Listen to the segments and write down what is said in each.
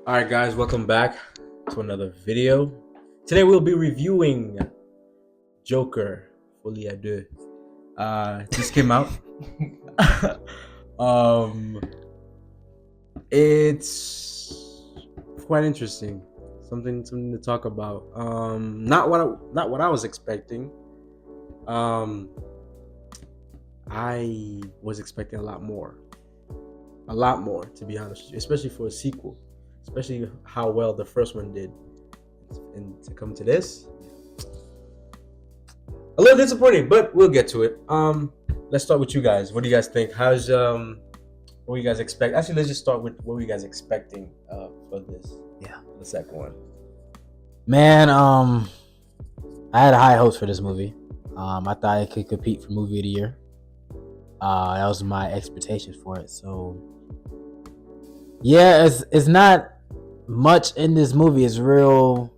Alright guys, welcome back to another video. Today we'll be reviewing Joker, Folie. This came out. um it's quite interesting. Something to talk about. Not what I was expecting. I was expecting a lot more. A lot more, to be honest with you, especially for a sequel. Especially how well the first one did, and to come to this, a little disappointing, but we'll get to it. Let's start with you guys. What do you guys think? What do you guys expect? Actually, let's just start with what were you guys expecting for this? Yeah, the second one. Man, I had high hopes for this movie. I thought it could compete for movie of the year. That was my expectations for it. So, yeah, it's not much in this movie. It's real.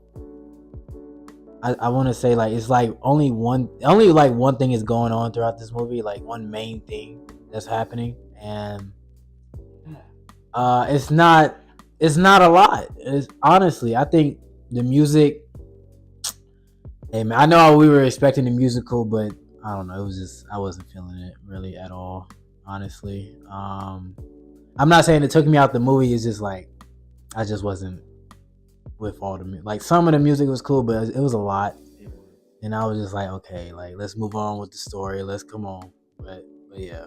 I want to say like it's like only one thing is going on throughout this movie, like one main thing that's happening, and it's not a lot. It's honestly, I think the music. Hey man, I know we were expecting the musical, but I don't know. It was just I wasn't feeling it really at all. Honestly, I'm not saying it took me out the movie. It's just like I just wasn't with all the like some of the music was cool, but it was a lot, and I was just like, okay, like let's move on with the story. Let's come on, but yeah.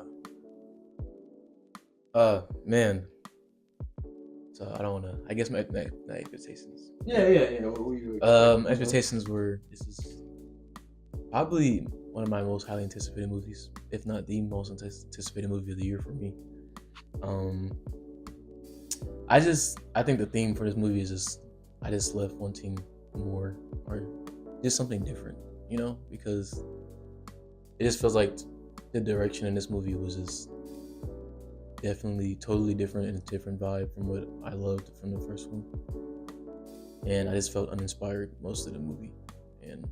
Man. So I don't wanna. I guess my expectations. Yeah. What were you Expectations were this is probably one of my most highly anticipated movies, if not the most anticipated movie of the year for me. I think the theme for this movie is just I just left wanting more or just something different, because it just feels like the direction in this movie was just definitely totally different and a different vibe from what I loved from the first one. And I just felt uninspired most of the movie. And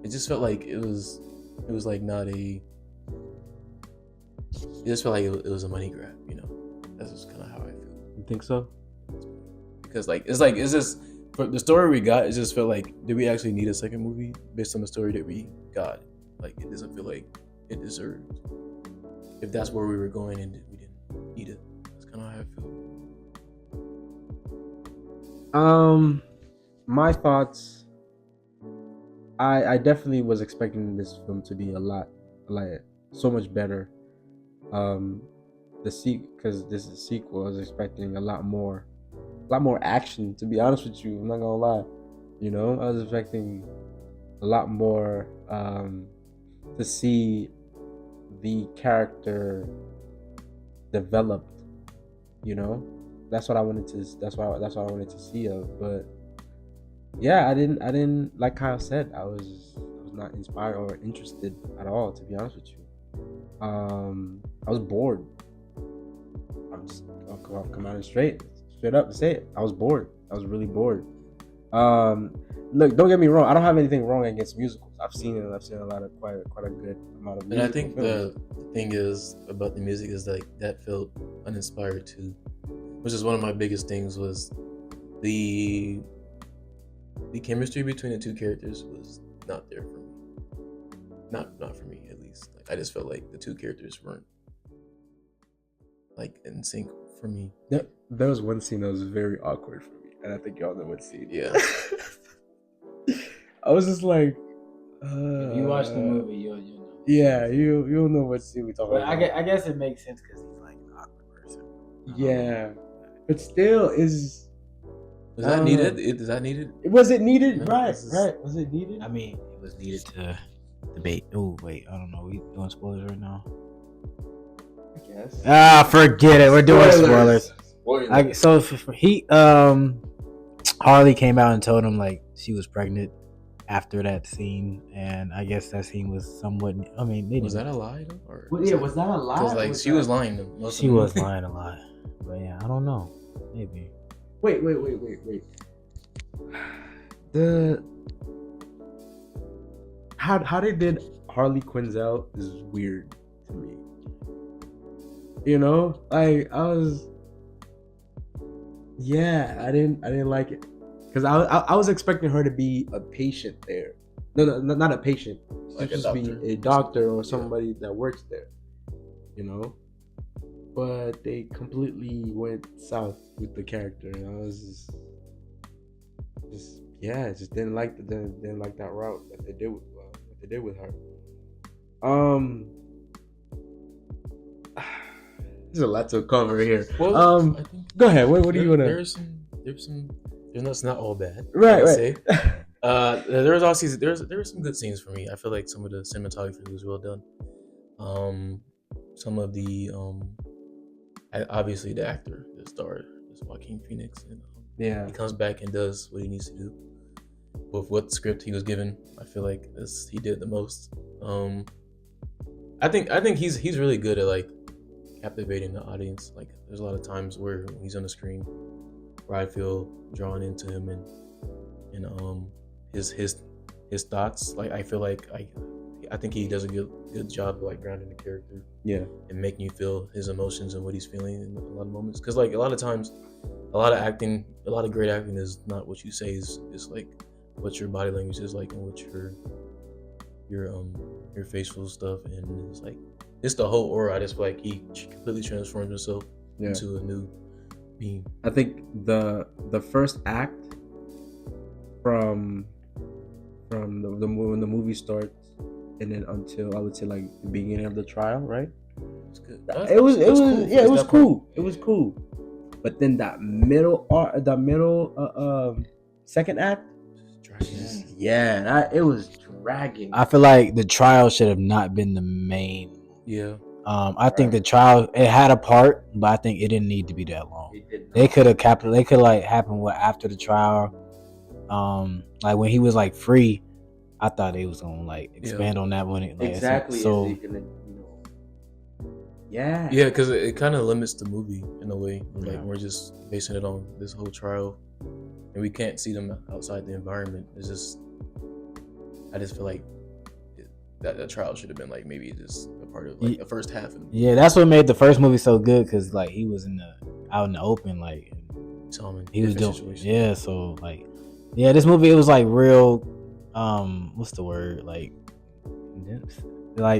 it just felt like it was like not a it just felt like it was a money grab, That's just kind of how I feel. You think so? Because it's just for the story we got, it just felt like did we actually need a second movie based on the story that we got? Like it doesn't feel like it deserved. If that's where we were going and we didn't need it. That's kind of how I feel. My thoughts. I definitely was expecting this film to be a lot, like so much better. Because this is a sequel, I was expecting a lot more action. To be honest with you, I'm not gonna lie. I was expecting a lot more to see the character developed. That's what I wanted to. That's what I wanted to see of. But yeah, I didn't like Kyle said. I was not inspired or interested at all. To be honest with you, I was bored. I'll come out and straight up and say it. I was bored. I was really bored. Look, don't get me wrong. I don't have anything wrong against musicals. I've seen a lot of quite a good amount of. And I think the thing is about the music is like that felt uninspired too, which is one of my biggest things was the chemistry between the two characters was not there for me. Not for me at least. Like I just felt like the two characters weren't like in sync for me. There was one scene that was very awkward for me, and I think y'all know what scene. Yeah. I was just like, If you watch the movie, you'll know. Yeah, you'll know what scene we talk about. I guess it makes sense because he's like an awkward person. Yeah, but still, is that needed? Is that needed? Was it needed? No, right. Was it needed? I mean, it was needed to debate. Oh wait, I don't know. We doing spoilers right now? I guess. Forget it. We're doing spoilers. So Harley came out and told him like she was pregnant after that scene, and I guess that scene was somewhat. I mean, was that a lie though? Or was that a lie? Because like she was lying. She was lying a lot, but yeah, I don't know. Maybe. Wait. How they did Harley Quinzel is weird to me. Like I was Yeah, I didn't like it because I was expecting her to be a patient there. No, not a patient. Like a She's supposed to doctor be a or something. doctor or Yeah. somebody that works there, you know. But they completely went south with the character, and I was just yeah, just didn't like that route that they did with what they did with her. Um, there's a lot to cover here. Well, I think Go ahead. What do you wanna? it's not all bad. Right, I'd right. say. There was also there were some good scenes for me. I feel like some of the cinematography was well done. Some of the obviously the actor, the star, is Joaquin Phoenix, and Yeah. he comes back and does what he needs to do with what script he was given. I feel like he did the most. I think he's really good at like captivating the audience. Like there's a lot of times where when he's on the screen where I feel drawn into him and his thoughts. Like I feel like I think he does a good job of like grounding the character. Yeah. And making you feel his emotions and what he's feeling in a lot of moments. Because like a lot of times, a lot of great acting is not what you say. Is like what your body language is like and what your facial stuff, and it's like it's the whole aura. I just feel like he completely transformed himself into a new being. I think the first act from when the movie starts and then until I would say like the beginning of the trial, right? It's good. It was cool. yeah, it was cool. It was cool. But then that middle second act, it was dragging. I feel like the trial should have not been the main. Yeah. I think the trial, it had a part, but I think it didn't need to be that long. They could have they could like happen after the trial. Like when he was like free, I thought they was gonna like expand on that one. Like, exactly. So yeah, because it kind of limits the movie in a way. Like we're just basing it on this whole trial, and we can't see them outside the environment. It's just, I just feel like that trial should have been like maybe just a part of like the first half. Yeah, that's what made the first movie so good, because like he was out in the open, like he was doing situation. Yeah, so like this movie, it was like real what's the word, like I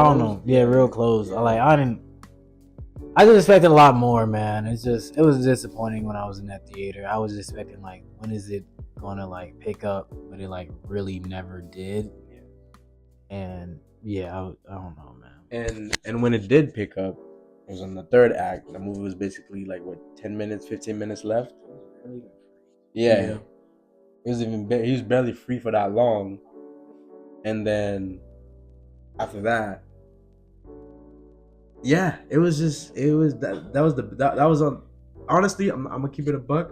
don't know, real close. I just expected a lot more, man. It was disappointing when I was in that theater. I was expecting like, when is it gonna like pick up, but it like really never did. And I don't know, man. And when it did pick up, it was on the third act. The movie was basically like 10 minutes, 15 minutes left. Yeah. It was he was barely free for that long. And then after that, it was on. Honestly, I'm gonna keep it a buck.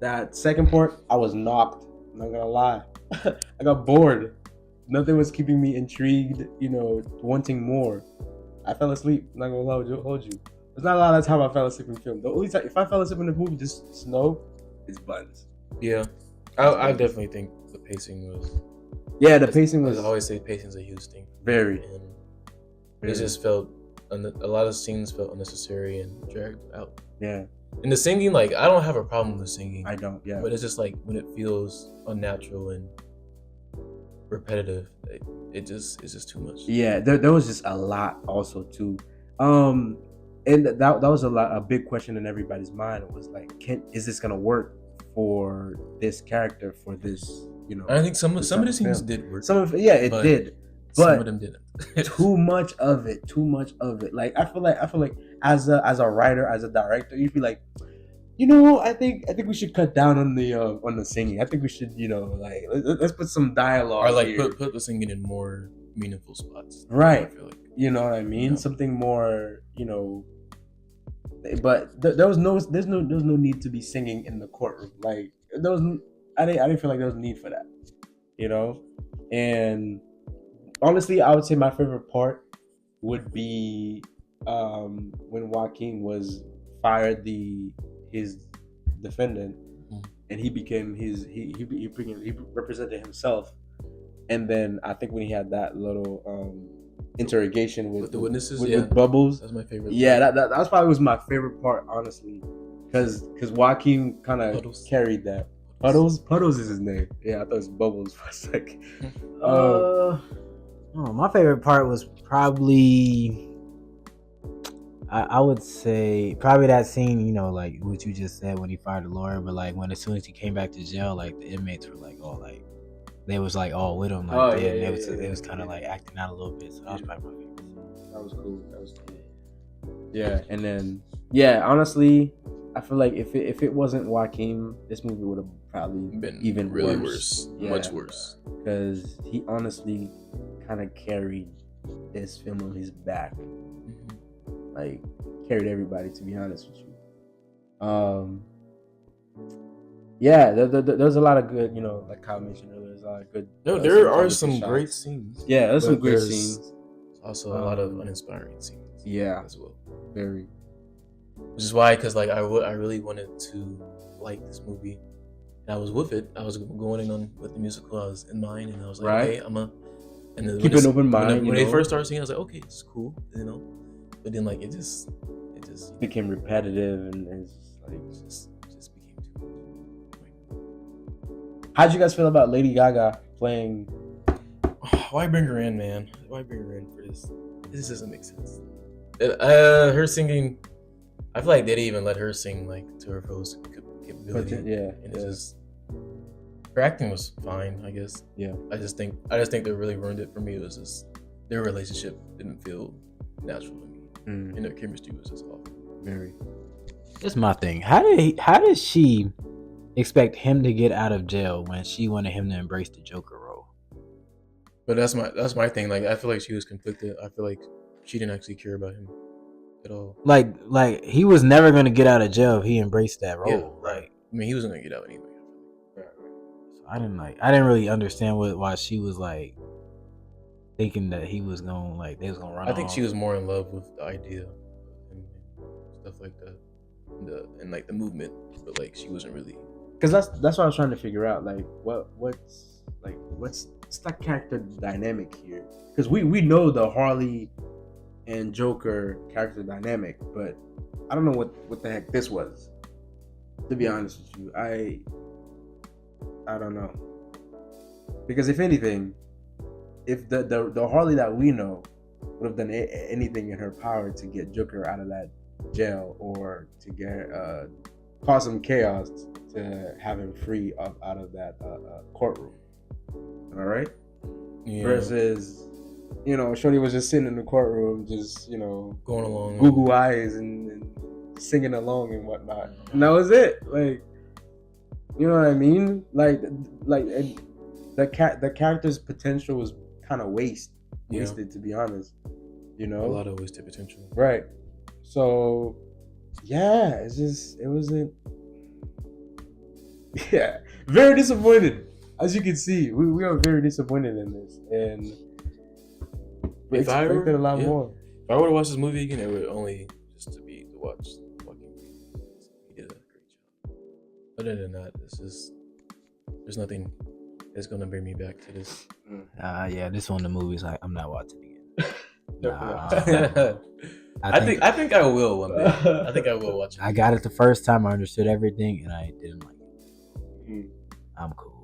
That second part, I was knocked. I'm not gonna lie. I got bored. Nothing was keeping me intrigued, wanting more. I fell asleep. I'm not gonna hold you. There's not a lot of time I fell asleep in film. The only time if I fell asleep in the movie, just snow, it's buns. Yeah, I definitely think the pacing was. Yeah, the pacing was. I always say pacing's a huge thing. Very. It just felt a lot of scenes felt unnecessary and dragged out. Yeah. And the singing, like I don't have a problem with singing. I don't. Yeah. But it's just like when it feels unnatural and repetitive, it's just too much. Yeah, there was just a lot also too. And that was a big question in everybody's mind. It was like, is this gonna work for this character, for this, I think some of the scenes did work. Some of it, it did. But some of them didn't. too much of it. Like I feel like as a writer, as a director, you'd be like, I think we should cut down on the singing. I think we should, like let's put some dialogue. Or like here. put the singing in more meaningful spots. Right. I feel like. You know what I mean? Something more, But there's no need to be singing in the courtroom. Like I didn't feel like there was need for that. And honestly, I would say my favorite part would be when Joaquin was fired his defendant, and he became he represented himself. And then I think when he had that little interrogation with the witnesses, with Bubbles, that's my favorite. Yeah, that probably was my favorite part, honestly. because Joaquin kind of Puddles. carried that. Puddles is his name. Yeah, I thought it was Bubbles for a second. Oh, my favorite part was probably, I would say probably that scene, you know, like what you just said when he fired the lawyer, but like when as soon as he came back to jail, like the inmates were like, oh, like they was like all with him, like it was kind of like acting out a little bit. So that was probably my favorite scene. That was cool. Yeah, and then honestly, I feel like if it wasn't Joaquin, this movie would have probably Been even really worse. worse. Much worse. Because he honestly kind of carried this film on his back. Like carried everybody, to be honest with you. Yeah, there's a lot of good, you know, like Kyle mentioned earlier, there's a lot of good. No, there are some some shots. great scenes. Yeah, there's some But great there's scenes. Also, a lot of uninspiring scenes. Yeah, as well. very. Which is why, because like I really wanted to like this movie, and I was with it. I was going in on with the musical. I was in mind, and I was like, Right. okay, and then Keep an open mind. When they first started singing, I was like, okay, it's cool, you know. But then like it just became repetitive, and it's just like just became too much. How'd you guys feel about Lady Gaga playing? Why bring her in, man? Why bring her in for this? This doesn't make sense. Her singing, I feel like they didn't even let her sing like to her fullest capability. Yeah, and it's just her acting was fine, I guess. Yeah, I just think they really ruined it for me. It was just their relationship didn't feel natural to me, and their chemistry was just off. Very. That's my thing. How did she expect him to get out of jail when she wanted him to embrace the Joker role? But that's my thing. Like I feel like she was conflicted. I feel like she didn't actually care about him at all. Like he was never gonna get out of jail if he embraced that role. Yeah, right. I mean, he wasn't gonna get out anyway. So I didn't really understand why she was like thinking that he was gonna like they was gonna run. I think off. she was more in love with the idea and stuff like that, and like the movement, but like she wasn't really. Because that's what I was trying to figure out. Like what's that character dynamic here? Because we know the Harley and Joker character dynamic, but I don't know what the heck this was. To be honest with you, I don't know. Because if anything, if the Harley that we know would have done anything in her power to get Joker out of that jail or to get cause some chaos to have him free out of that courtroom. All right. Yeah. Versus, you know, Shorty was just sitting in the courtroom, just, you know, going along, Google eyes and singing along and whatnot. And that was it. Like, you know what I mean? Like the character's potential was kind of wasted, to be honest. You know, a lot of wasted potential. Right. So, yeah, it wasn't. Yeah, very disappointed. As you can see, we are very disappointed in this, and we expected a lot more. If I were to watch this movie again, it would only just to watch Joaquin Phoenix. He did a great job. Other than that, there's nothing that's gonna bring me back to this. Yeah, this one of the movies I'm not watching again. I think I will one day. I think I will watch it. I got it the first time. I understood everything, and I didn't like it. I'm cool.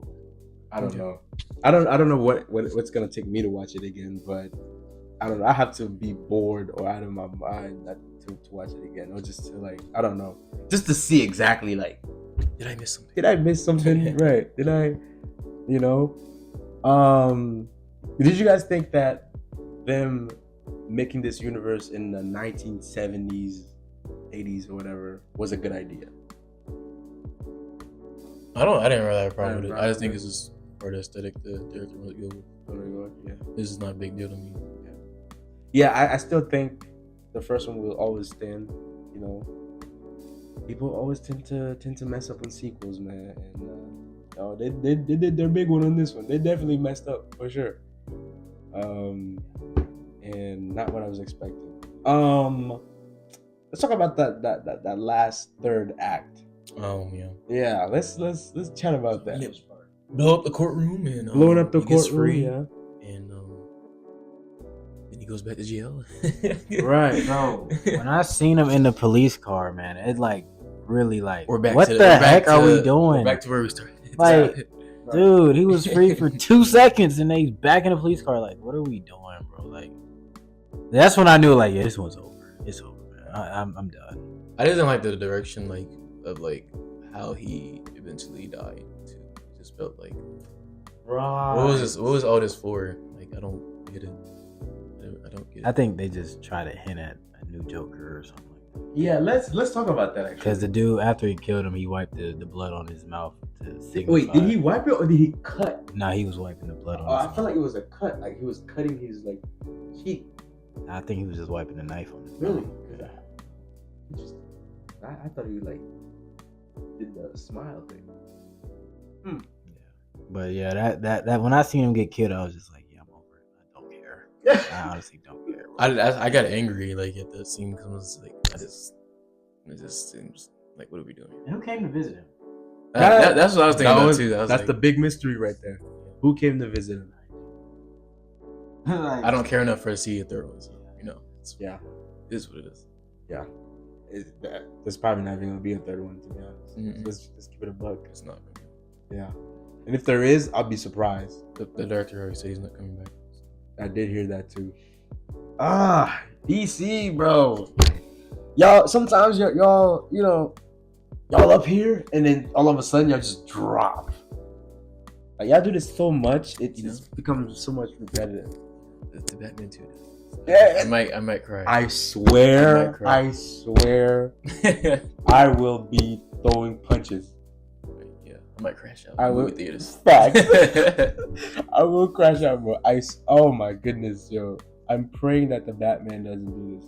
I don't know. I don't know what's gonna take me to watch it again, but I don't know. I have to be bored or out of my mind to watch it again, or just to like, I don't know, just to see exactly like, did I miss something? Right? Did I? You know? Did you guys think that them making this universe in the 1970s, 80s, or whatever was a good idea? I didn't really have a problem with it. I just think it's just for the aesthetic the director wanted to go with. Yeah. This is not a big deal to me. Yeah, I still think the first one will always stand. You know, people always tend to mess up on sequels, man. And they did their big one on this one. They definitely messed up for sure. And not what I was expecting. Let's talk about that last third act. Yeah, let's chat about that. Blow up the courtroom and blowing up the courtroom, free, yeah. And then he goes back to jail. Right. Bro, when I seen him in the police car, man, it like really like, We're back what to the heck are we doing? We're back to where we started. Like, dude, he was free for 2 seconds and he's back in the police car. Like, what are we doing, bro? Like, that's when I knew, like, yeah, this one's over. It's over, man. I'm done. I didn't like the direction, like, of like how he eventually died. Too. It just felt like, Right. what was this? What was all this for? Like, I don't get it. I don't get it. I think they just try to hint at a new Joker or something like that. Yeah, let's talk about that actually. Because the dude, after he killed him, he wiped the blood on his mouth to signify. Wait, did he wipe it or did he cut? Nah, he was wiping the blood on Oh, his I mouth. feel like it was a cut. Like he was cutting his like cheek. I think he was just wiping the knife on his Really? mouth. Yeah. Interesting. I thought he like did the smile thing. Yeah. But yeah, that when I seen him get killed, I was just like, yeah, I'm over it. I don't care. I honestly don't care. I got angry like at that scene because I was like, it just seems like, what are we doing? And who came to visit him? That's what I was thinking about too. That's Like, the big mystery right there. Who came to visit him? Like, I don't care enough for to see a third one. So, Yeah. it is what it is. Yeah. There's probably not even gonna be a third one, to be honest. Mm-mm. Let's keep it a buck. It's not gonna be. Yeah. And if there is, I'll be surprised. The director already said he's not coming back. I did hear that too. DC, bro. Y'all, sometimes y'all, y'all up here, and then all of a sudden y'all just drop. Like y'all do this so much, it just becomes so much repetitive. The Batman 2. Yeah. I might cry. I swear, I I will be throwing punches. Yeah, I might crash out. I in will. movie theaters. Facts. I will crash out, bro. Oh my goodness, yo. I'm praying that the Batman doesn't do this.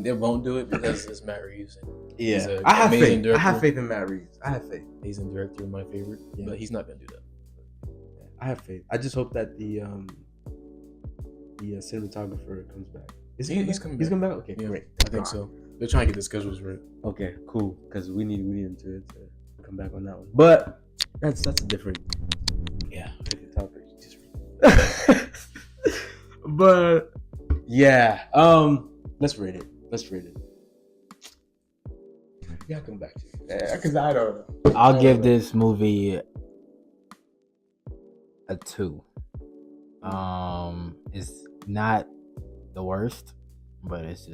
It won't do it because it's Matt Reeves. Yeah, an I have amazing faith. director. I have faith in Matt Reeves. I have faith. Amazing director, my favorite. Yeah. But he's not gonna do that. I have faith. I just hope that the cinematographer comes back. He's coming back. He's coming back. Okay, Yeah, great. I think so. They're trying to get the schedules right. Okay, cool. Because we need him to come back on that one. But that's a different topic. But yeah, let's rate it. Yeah, come back to you. Because I don't know. I'll give this movie a 2. It's not the worst, but it's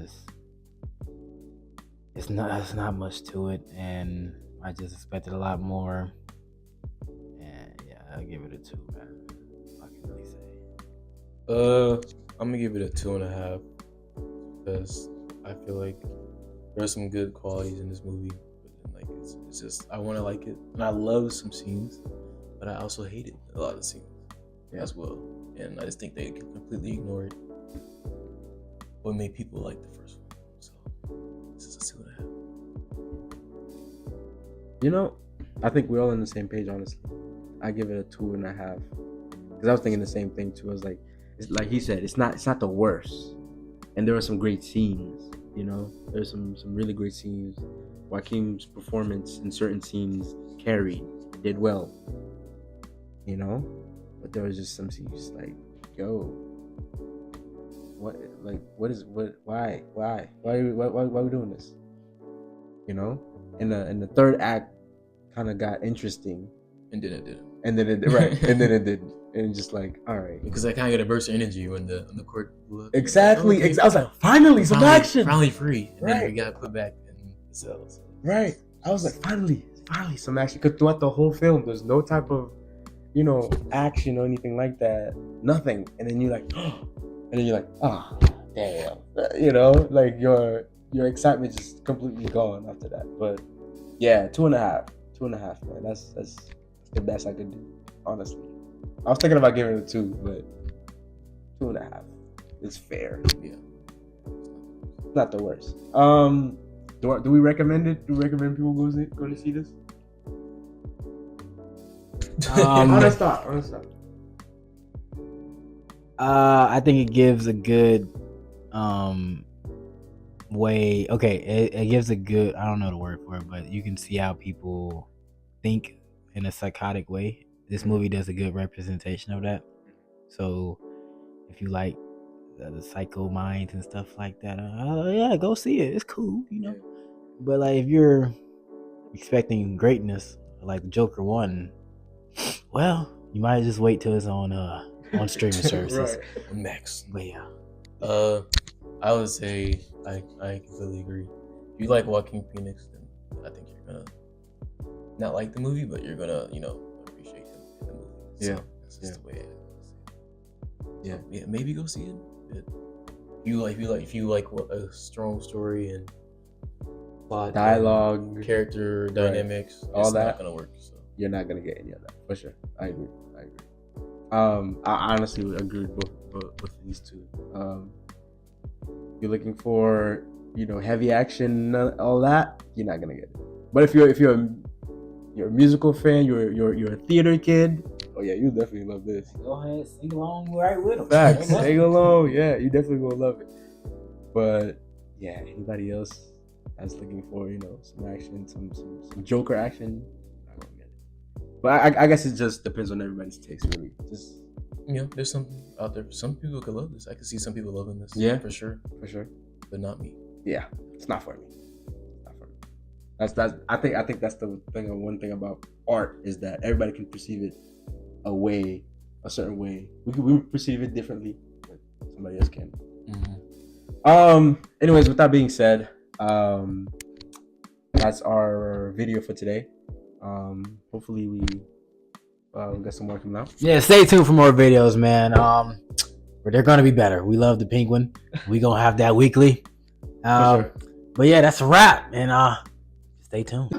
not much to it, and I just expected a lot more. And yeah, I'll give it a 2, man. I can really say. I'm gonna give it a 2.5 because I feel like there's some good qualities in this movie, but then, like it's just I want to like it, and I love some scenes, but I also hated a lot of the scenes as well, and I just think they completely ignored what made people like the first one. So this is a 2.5. I think we're all on the same page, honestly. I give it a 2.5 because I was thinking the same thing too. I was like, it's like he said, it's not the worst, and there are some great scenes. There's some really great scenes. Joaquin's performance in certain scenes did well. But there was just some scenes like, yo, why are we doing this? And the third act kind of got interesting, And then it didn't. and then it didn't, and just like, all right, Because I kind of got a burst of energy when the court blew up. exactly. Okay. I was like, finally some action, Finally free. And then Right. we got put back in the cells. right? I was like, finally some action. Because throughout the whole film, there's no type of action or anything like that, nothing. And then you're like, oh damn, like your excitement just completely gone after that. But yeah, 2.5, man. That's the best I could do, honestly. I was thinking about giving it a 2, but 2.5 is fair. Yeah. Not the worst. Do we recommend it? Do we recommend people go to see this? Honest thought. I think it gives a good way. Okay, it gives a good, I don't know the word for it, but you can see how people think in a psychotic way. This movie does a good representation of that. So if you like the psycho minds and stuff like that, yeah, go see it. It's cool, Yeah. But like if you're expecting greatness like the Joker 1, well, you might just wait till it's on streaming services. Right. On Max. But yeah. I would say I completely agree. If you like Joaquin Phoenix, then I think you're gonna not like the movie, but you're gonna appreciate him in the movie. So Yeah. that's just the way it is. Yeah. Yeah, maybe go see it. If you like a strong story and plot, Dialogue, character dynamics, all it's that. not gonna work. So You're not gonna get any of that for sure. I agree. I honestly would agree with both of these two. You're looking for heavy action, all that. You're not gonna get it. But if you're a musical fan, you're a theater kid. Oh yeah, you definitely love this. Go ahead, sing along right with them. Facts, sing along. Yeah, you definitely gonna love it. But yeah, anybody else that's looking for some action, some Joker action, not gonna get it. But I guess it just depends on everybody's taste, really. Just there's something out there. Some people could love this. I could see some people loving this. Yeah, for sure, but not me. Yeah, it's not for me. That's I think that's the thing. One thing about art is that everybody can perceive it a certain way. We perceive it differently, but somebody else can. Mm-hmm. Anyways, with that being said, that's our video for today. Hopefully we got some more coming out. Yeah, stay tuned for more videos, man. They're gonna be better. We love the Penguin. We gonna have that weekly. For sure. But yeah, that's a wrap, and stay tuned.